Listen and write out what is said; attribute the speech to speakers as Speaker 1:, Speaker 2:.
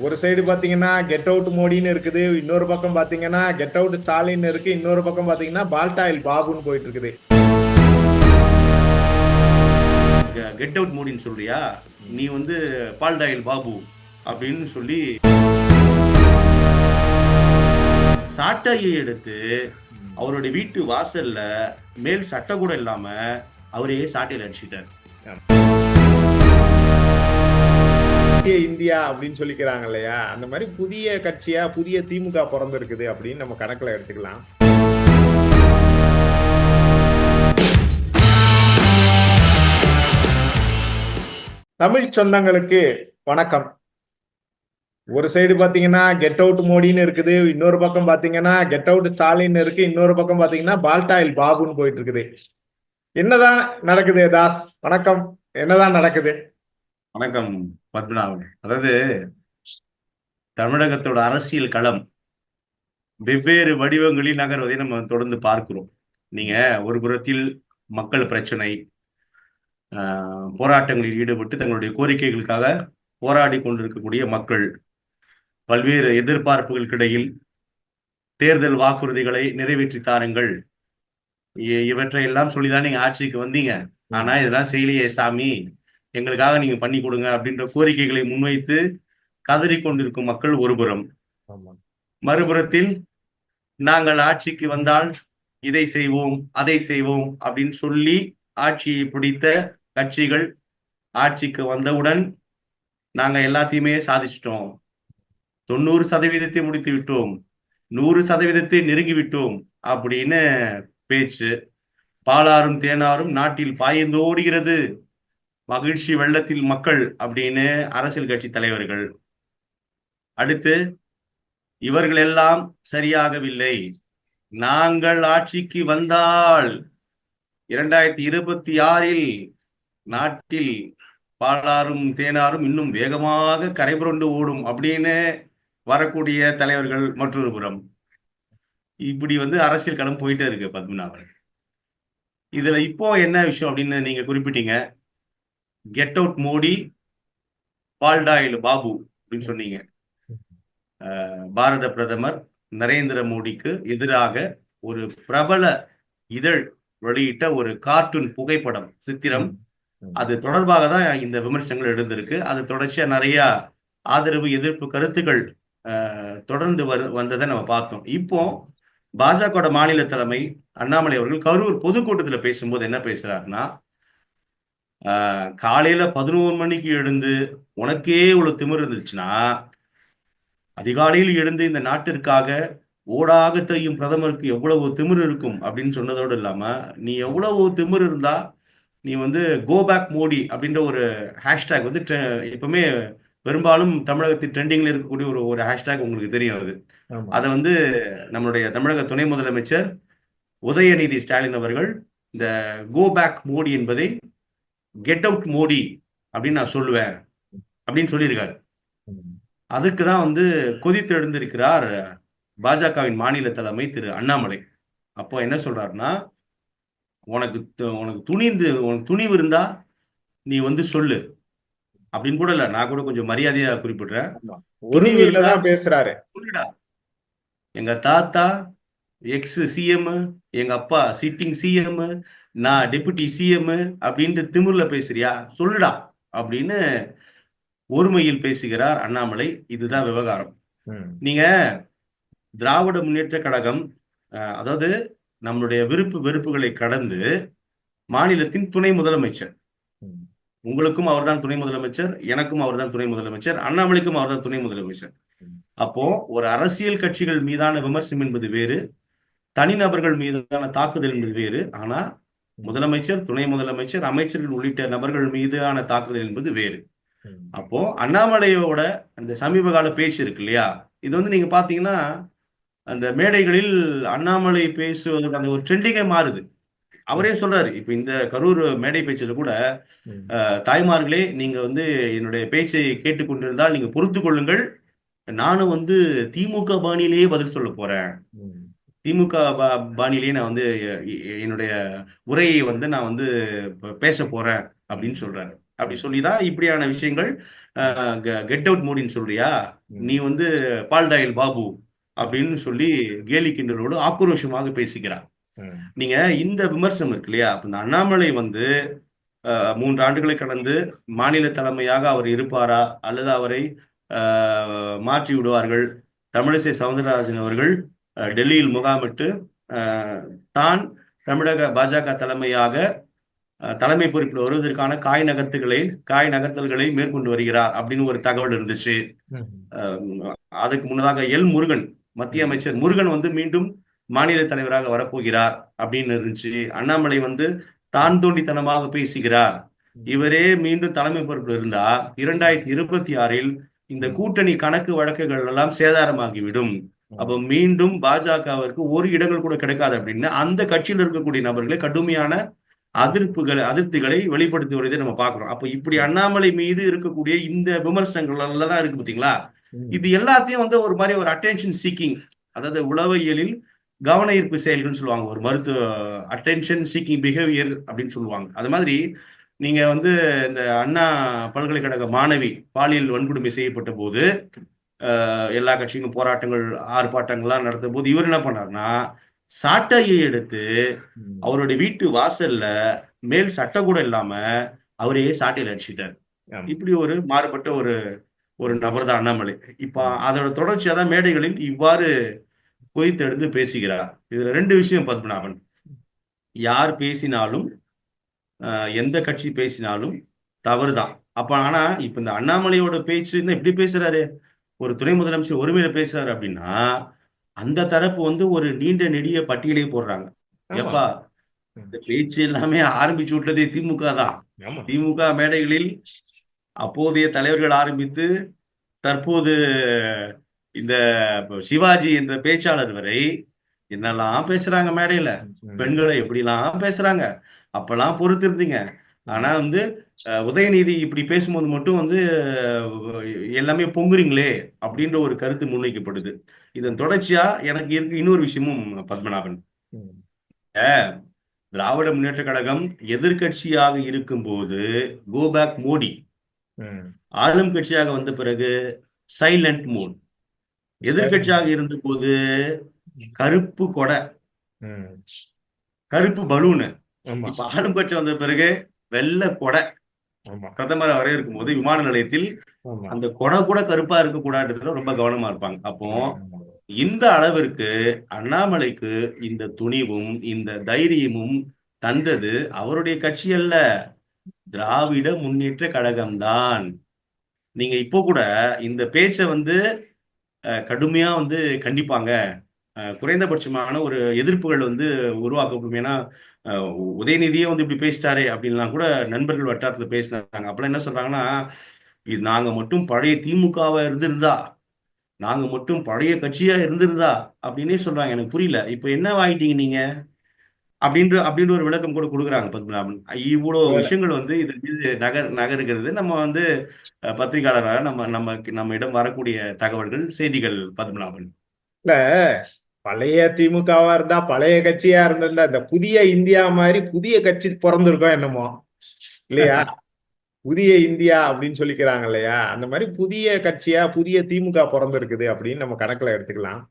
Speaker 1: ஒரு சைடு பாத்தீங்கன்னா get out மோடின்னு இருக்குது, இன்னொரு பக்கம் பாத்தீங்கன்னா கெட் அவுட் ஸ்டாலின் இருக்கு, இன்னொரு பக்கம் பாத்தீங்கன்னா பால்டாயில் பாபுன்னு போயிட்டு இருக்குது.
Speaker 2: கெட் அவுட் மோடின்னு சொல்றியா? நீ வந்து பால்டாயில் பாபு அப்படின்னு சொல்லி சாட்டையை எடுத்து அவருடைய வீட்டு வாசல்ல மேல் சட்டை கூட இல்லாம அவரையே சாட்டையில அடிச்சுட்டார்.
Speaker 1: புதிய இந்தியா அப்படின்னு சொல்லிக்கிறாங்க இல்லையா, அந்த மாதிரி புதிய கட்சியா புதிய திமுக பிறந்திருக்குது அப்படின்னு நம்ம கணக்குல எடுத்துக்கலாம். தமிழ் சொந்தங்களுக்கு வணக்கம். ஒரு சைடு பாத்தீங்கன்னா கெட் அவுட் மோடின்னு இருக்குது, இன்னொரு பக்கம் பாத்தீங்கன்னா கெட் அவுட் ஸ்டாலின் இருக்கு, இன்னொரு பக்கம் பாத்தீங்கன்னா பால்டாயில் பாபுன்னு போயிட்டு இருக்குது. என்னதான் நடக்குது தாஸ்? வணக்கம். என்னதான் நடக்குது?
Speaker 2: வணக்கம் பத்மநாபன். அதாவது தமிழகத்தோட அரசியல் களம் வெவ்வேறு வடிவங்களில் நகர்வதை நம்ம தொடர்ந்து பார்க்கிறோம். நீங்க ஒரு புறத்தில் மக்கள் பிரச்சனை, போராட்டங்களில் ஈடுபட்டு தங்களுடைய கோரிக்கைகளுக்காக போராடி கொண்டிருக்கக்கூடிய மக்கள், பல்வேறு எதிர்பார்ப்புகளுக்கிடையில் தேர்தல் வாக்குறுதிகளை நிறைவேற்றி தாருங்கள், இவற்றை எல்லாம் சொல்லிதான் நீங்க ஆட்சிக்கு வந்தீங்க, ஆனா இதெல்லாம் செய்யலையே சாமி, எங்களுக்காக நீங்க பண்ணி கொடுங்க அப்படின்ற கோரிக்கைகளை முன்வைத்து கதறி கொண்டிருக்கும் மக்கள் ஒருபுறம், மறுபுறத்தில் நாங்கள் ஆட்சிக்கு வந்தால் இதை செய்வோம் அதை செய்வோம் அப்படின்னு சொல்லி ஆட்சியை பிடித்த கட்சிகள் ஆட்சிக்கு வந்தவுடன் நாங்க எல்லாத்தையுமே சாதிச்சிட்டோம், 90% முடித்து விட்டோம், 100% நெருங்கி விட்டோம் அப்படின்னு பேச்சு. பாலாறும் தேனாரும் நாட்டில் பாய்ந்தோடுகிறது, மகிழ்ச்சி வெள்ளத்தில் மக்கள் அப்படின்னு அரசியல் கட்சி தலைவர்கள். அடுத்து இவர்கள் எல்லாம் சரியாகவில்லை, நாங்கள் ஆட்சிக்கு வந்தால் 2026 நாட்டில் பாலாறும் தேனாரும் இன்னும் வேகமாக கரைபுரண்டு ஓடும் அப்படின்னு வரக்கூடிய தலைவர்கள் மற்றொரு புறம். இப்படி அரசியல் களம் போயிட்டே இருக்கு பத்மநாபன். இதுல இப்போ என்ன விஷயம் அப்படின்னு நீங்க குறிப்பிட்டீங்க, கெட் அவுட் மோடி, பால்டாயில் பாபு அப்படின்னு சொன்னீங்க. பாரத பிரதமர் நரேந்திர மோடிக்கு எதிராக ஒரு பிரபல இதழ் வெளியிட்ட ஒரு கார்ட்டூன் புகைப்படம் சித்திரம், அது தொடர்பாக தான் இந்த விமர்சனங்கள் எழுந்திருக்கு. அது தொடர்ச்சியா நிறைய ஆதரவு எதிர்ப்பு கருத்துக்கள் தொடர்ந்து வந்ததை நம்ம பார்த்தோம். இப்போ பாஜக மாநில தலைமை அண்ணாமலை அவர்கள் கரூர் பொதுக்கூட்டத்துல பேசும்போது என்ன பேசுறாருன்னா, காலையில 11 மணிக்கு எழுந்து உனக்கே இவ்வளவு திமிர் இருந்துச்சுன்னா அதிகாலையில் எழுந்து இந்த நாட்டிற்காக ஓடாக தையும் பிரதமருக்கு எவ்வளவு திமிர் இருக்கும் அப்படின்னு சொன்னதோடு இல்லாம, நீ எவ்வளவு திமிர் இருந்தா நீ கோ பேக் மோடி அப்படின்ற ஒரு ஹேஷ்டேக் எப்பவுமே பெரும்பாலும் தமிழகத்தில் ட்ரெண்டிங்ல இருக்கக்கூடிய ஒரு ஹேஷ்டேக் உங்களுக்கு தெரியும். அதை நம்மளுடைய தமிழக துணை முதலமைச்சர் உதயநிதி ஸ்டாலின் அவர்கள் இந்த கோ பேக் மோடி என்பதை கெட் அவுட் மோடி அப்படின்னு நான் சொல்லுவேன் அப்படின்னு சொல்லியிருக்காரு. அதுக்குதான் கொதித்து எழுந்திருக்கிறார் பாஜகவின் மாநில தலைமை திரு அண்ணாமலை. அப்போ என்ன சொல்றாருன்னா, உனக்கு துணிவு இருந்தா நீ சொல்லு அப்படின்னு கூட இல்ல, நான் கூட கொஞ்சம் மரியாதையா குறிப்பிடுறேன்.
Speaker 1: பேசுறாரு.
Speaker 2: சொல்லுடா, எங்க தாத்தா எக்ஸ் சிஎம், எங்க அப்பா சிட்டிங் சிஎம், நான் டெபுட்டி சிஎம் அப்படின்ட்டு திமிர்ல பேசுறியா, சொல்லுடா அப்படின்னு ஒருமையில் பேசுகிறார் அண்ணாமலை. இதுதான் விவகாரம். நீங்க திராவிட முன்னேற்ற கழகம், அதாவது நம்மளுடைய விருப்பு வெறுப்புகளை கடந்து மாநிலத்தின் துணை முதலமைச்சர், உங்களுக்கும் அவர்தான் துணை முதலமைச்சர், எனக்கும் அவர்தான் துணை முதலமைச்சர், அண்ணாமலைக்கும் அவர்தான் துணை முதலமைச்சர். அப்போ ஒரு அரசியல் கட்சிகள் மீதான விமர்சனம் என்பது வேறு, தனிநபர்கள் மீதான தாக்குதல் என்பது வேறு. ஆனா முதலமைச்சர், துணை முதலமைச்சர், அமைச்சர்கள் உள்ளிட்ட நபர்கள் மீதான தாக்குதல் என்பது வேறு. அப்போ அண்ணாமலையோட அந்த சமீப கால பேச்சு இருக்கு இல்லையா, இது நீங்க பாத்தீங்கன்னா அந்த மேடைகளில் அண்ணாமலை பேசுவது அந்த ஒரு ட்ரெண்டிங்கா மாறுது. அவரே சொல்றாரு, இப்ப இந்த கரூர் மேடை பேச்சுல கூட, தாய்மார்களே நீங்க என்னுடைய பேச்சை கேட்டுக்கொண்டிருந்தால் நீங்க பொறுத்து கொள்ளுங்கள், நானும் திமுக பாணியிலேயே பதில் சொல்ல போறேன், திமுக பாணியிலேயே நான் என்னுடைய உரையை நான் பேச போறேன் அப்படின்னு சொல்றாரு. அப்படி சொல்லிதான் இப்படியான விஷயங்கள். கெட் அவுட் மோடின்னு சொல்றியா, நீ வந்து பால்டாயில் பாபு அப்படின்னு சொல்லி கேலி கிண்டலோடு ஆக்ரோஷமாக பேசுகிறார். நீங்க இந்த விமர்சனம் இருக்கு இல்லையா, அப்ப இந்த அண்ணாமலை வந்து 3 ஆண்டுகளை கடந்து மாநில தலைமையாக அவர் இருப்பாரா, அல்லது அவரை மாற்றி விடுவார்கள், தமிழிசை சவுந்தரராஜன் அவர்கள் டெல்லியில் முகாமிட்டு தான் தமிழக பாஜக தலைமையாக தலைமை பொறுப்பில் வருவதற்கான காய் நகர்த்தல்களை மேற்கொண்டு வருகிறார் அப்படின்னு ஒரு தகவல் இருந்துச்சு. அதுக்கு முன்னதாக முருகன், மத்திய அமைச்சர் முருகன் வந்து மீண்டும் மாநில தலைவராக வரப்போகிறார் அப்படின்னு இருந்துச்சு. அண்ணாமலை வந்து தான் தோண்டித்தனமாக பேசுகிறார், இவரே மீண்டும் தலைமை பொறுப்பில் இருந்தா 2026 இந்த கூட்டணி கணக்கு வழக்குகள் எல்லாம் சேதாரமாகிவிடும், அப்ப மீண்டும் பாஜகவிற்கு ஒரு இடங்கள் கூட கிடைக்காது அப்படின்னு அந்த கட்சியில் இருக்கக்கூடிய நபர்களை கடுமையான அதிருப்திகளை வெளிப்படுத்தி வருவதை நம்ம பார்க்கிறோம். அப்ப இப்படி அண்ணாமலை மீது இருக்கக்கூடிய இந்த விமர்சனங்கள் தான் இருக்கு பாத்தீங்களா. இது எல்லாத்தையும் வந்து ஒரு மாதிரி ஒரு அட்டென்ஷன் சீக்கிங், அதாவது உளவியலில் கவன ஈர்ப்பு செயல்கள்னு சொல்லுவாங்க, ஒரு மருத்துவ அட்டென்ஷன் சீக்கிங் பிஹேவியர் அப்படின்னு சொல்லுவாங்க. அது மாதிரி நீங்க வந்து இந்த அண்ணா பல்கலைக்கழக மாணவி பாலியல் வன்கொடுமை செய்யப்பட்ட போது எல்லா கட்சியும் போராட்டங்கள் ஆர்ப்பாட்டங்கள்லாம் நடத்தும் போது இவர் என்ன பண்ணாருன்னா, சாட்டையை எடுத்து அவருடைய வீட்டு வாசல்ல மேல் சட்டை கூட இல்லாம அவரையே சாட்டையில் அடிச்சுட்டார். இப்படி ஒரு மாறுபட்ட ஒரு நபர் தான் அண்ணாமலை. இப்ப அதோட தொடர்ச்சியா தான் மேடைகளில் இவ்வாறு கொதித்தெடுத்து பேசுகிறார். இதுல 2 விஷயம் பத்மநாபன், யார் பேசினாலும் எந்த கட்சி பேசினாலும் தவறுதான். அப்ப ஆனா இப்ப இந்த அண்ணாமலையோட பேச்சு இப்படி பேசுறாரு, ஒரு துணை முதலமைச்சர் ஒருமையில பேசுறாரு அப்படின்னா அந்த தரப்பு வந்து ஒரு நீண்ட நெடிய பட்டியலை போடுறாங்க. எப்பா இந்த பேச்சு எல்லாமே ஆரம்பிச்சு விட்டதே திமுக தான். திமுக மேடைகளில் அப்போதைய தலைவர்கள் ஆரம்பித்து தற்போது இந்த சிவாஜி என்ற பேச்சாளர் வரை என்னெல்லாம் பேசுறாங்க மேடையில, பெண்களை எப்படிலாம் பேசுறாங்க, அப்பெல்லாம் பொறுத்து இருந்தீங்க. ஆனா வந்து உதயநிதி இப்படி பேசும்போது மட்டும் வந்து எல்லாமே பொங்குறீங்களே அப்படின்ற ஒரு கருத்து முன்வைக்கப்படுது. இதன் தொடர்ச்சியா எனக்கு இருக்கு இன்னொரு விஷயமும் பத்மநாபன், திராவிட முன்னேற்ற கழகம் எதிர்கட்சியாக இருக்கும் போது கோபேக் மோடி, ஆளும் கட்சியாக வந்த பிறகு சைலண்ட் மோட். எதிர்கட்சியாக இருந்த போது கருப்பு கொடை, கருப்பு பலூனு. இப்ப ஆளும் கட்சி வந்த பிறகு வெள்ளை கொடை. பிரதமரை வரவேற்கும் போது விமான நிலையத்தில் அந்த கொடை கூட கருப்பா இருக்க கூடாதுன்றதுல ரொம்ப கவனமா இருப்பாங்க. அப்போ இந்த அளவிற்கு அண்ணாமலைக்கு இந்த துணிவும் இந்த தைரியமும் தந்தது அவருடைய கட்சி அல்ல, திராவிட முன்னேற்ற கழகம்தான். நீங்க இப்போ கூட இந்த பேச்சை வந்து கடுமையா வந்து கண்டிப்பாங்க, குறைந்தபட்சமான ஒரு எதிர்ப்புகள் வந்து உருவாக்கப்படும். ஏன்னா உதயநிதியே வந்து இப்படி பேசிட்டாரே அப்படின்லாம் கூட நண்பர்கள் வட்டாரத்துல பேசினாங்க. அப்பெல்லாம் என்ன சொல்றாங்கன்னா, இது நாங்க மட்டும் பழைய திமுகவா இருந்திருந்தா, நாங்க மட்டும் பழைய கட்சியா இருந்திருந்தா அப்படின்னே சொல்றாங்க. எனக்கு புரியல, இப்ப என்ன ஆயிட்டீங்க நீங்க அப்படின்ற ஒரு விளக்கம் கூட கொடுக்குறாங்க பத்மநாபன். இவ்வளவு விஷயங்கள் வந்து இது மீது நகருகிறது. நம்ம வந்து பத்திரிகையாளராக நம்ம இடம் வரக்கூடிய தகவல்கள், செய்திகள் பத்மநாபன்.
Speaker 1: இல்ல, பழைய திமுகவா இருந்தா, பழைய கட்சியா இருந்திருந்தா, இந்த புதிய இந்தியா மாதிரி புதிய கட்சி பிறந்திருக்கோம் என்னமோ இல்லையா. புதிய இந்தியா அப்படின்னு சொல்லிக்கிறாங்க இல்லையா, அந்த மாதிரி புதிய கட்சியா புதிய திமுக பிறந்திருக்குது அப்படின்னு நம்ம கணக்குல எடுத்துக்கலாம்.